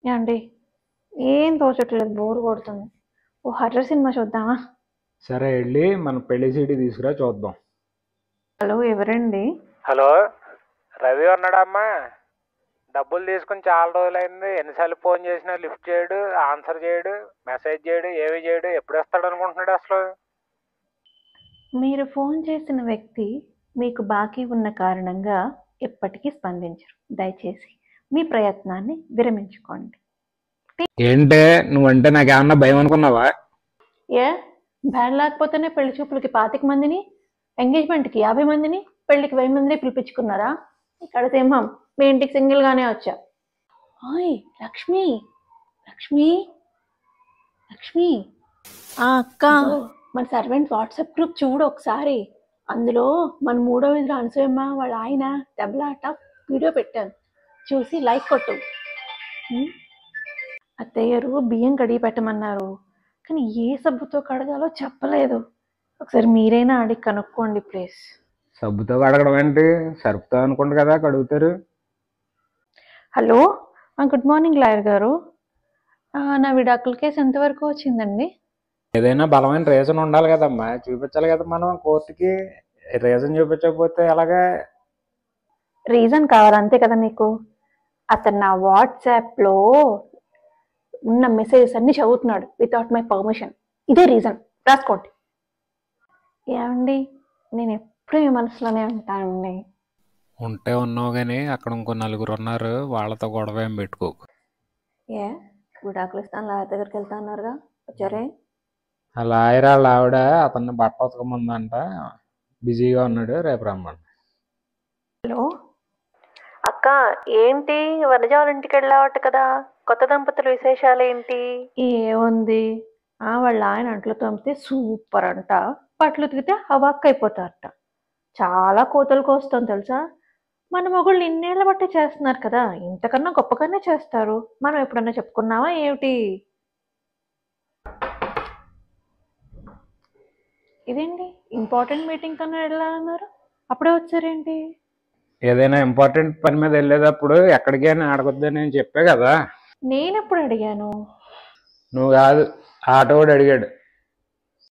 ఏమండి ఏం తోచట్లేదు, బోర్ కొడుతుంది. ఓ హర్రర్ సినిమా చూద్దామా? సరే వెళ్ళి మన పెళ్లి సీడీ తీసుకురా చూద్దాం. హలో, ఎవరండి? హలో, రవి ఉన్నాడమ్మా? డబ్బులు తీసుకుని చాలా రోజులైంది. ఎన్నిసార్లు ఫోన్ చేసినా లిఫ్ట్ చేయడు, ఆన్సర్ చేయడు, మెసేజ్ చేయడు, ఏమి చేయడు. ఎప్పుడు వస్తాడు అనుకుంటున్నాడు అసలు? మీరు ఫోన్ చేసిన వ్యక్తి మీకు బాకీ ఉన్న కారణంగా ఎప్పటికీ స్పందించరు. దయచేసి మీ ప్రయత్నాన్ని విరమించుకోండి. ఏంటే నువ్వంటే నాకేమన్నా భయం అనుకున్నావా? ఏ భయం లేకపోతేనే పెళ్లి చూపులకి 25 మందిని, ఎంగేజ్మెంట్కి 50 మందిని, పెళ్లికి 1000 మందిని పిలిపించుకున్నారా? ఇక్కడ సింహం మీ ఇంటికి సింగిల్గానే వచ్చా. ఓయ్ లక్ష్మి, లక్ష్మి, లక్ష్మి. అక్క, మన సర్వెంట్ వాట్సాప్ గ్రూప్ చూడు ఒకసారి. అందులో మన 3వ వీధిలో అనసూయమ్మ వాళ్ళ ఆయన దెబ్బలాట వీడియో పెట్టాను, చూసి లైక్ కొట్టు. అత్తయ్యరు బియ్యం కడిగి పెట్టమన్నారు, కానీ ఏ సబ్బుతో కడగాలో చెప్పలేదు. ఒకసారి మీరైనా అడిగి కనుక్కోండి ప్లీజ్. సబ్బుతో కడగడం ఏంటి, సరుపుతో అనుకుంటు కదా కడుగుతారు. హలో, గుడ్ మార్నింగ్ లాయర్ గారు. నా విడాకుల కేసు ఎంతవరకు వచ్చిందండి? ఏదైనా బలమైన రీజన్ ఉండాలి కదమ్మా, చూపించాలి కదా మనం కోర్టుకి. రీజన్ చూపించకపోతే ఎలాగా? రీజన్ కావాలి అంతే కదా మీకు. అతను నా వాట్సాప్లో ఉన్న మెసేజెస్ అన్ని చదువుతున్నాడు వితౌట్ మై పర్మిషన్. ఇదే రీజన్, రాసుకోండి. ఏమండి, నేను ఎప్పుడు మీ మనసులోనే ఉంటానండి. ఉంటే ఉన్నావు కానీ అక్కడ ఇంకో నలుగురు ఉన్నారు, వాళ్ళతో గొడవ ఏం పెట్టుకోకు. ఏ విడాకులు ఇస్తాను లాయర్ దగ్గరికి వెళ్తా అన్నారుగా, వచ్చారే? ఆ లాయర్ వాళ్ళ ఆవిడ అతన్ని బట్ట ఉతకముందంట, బిజీగా ఉన్నాడు, రేపు రమ్మని. హలో అక్క, ఏంటి వనజ వాళ్ళ ఇంటికి వెళ్ళావట కదా, కొత్త దంపతుల విశేషాలు ఏంటి? ఏముంది, వాళ్ళ ఆయన అంట్లు తోమితే సూపర్ అంట, బట్టలు ఉతికితే హవాక్ అయిపోతారట. చాలా కోతలకు వస్తుంది తెలుసా. మన మొగుళ్ళు ఇన్నేళ్ల బట్టి చేస్తున్నారు కదా, ఇంతకన్నా గొప్పగానే చేస్తారు. మనం ఎప్పుడన్నా చెప్పుకున్నావా ఏమిటి? ఇదేంటి ఇంపార్టెంట్ మీటింగ్ కన్నా వెళ్ళాలన్నారు, అప్పుడే వచ్చారేంటి? ఏదైనా ఇంపార్టెంట్ పని మీద వెళ్ళేటప్పుడు ఎక్కడికైనా ఆడకొద్దని నేను చెప్పే కదా. నేనెప్పుడు అడిగాను? నువ్వు కాదు, ఆటోడు అడిగాడు.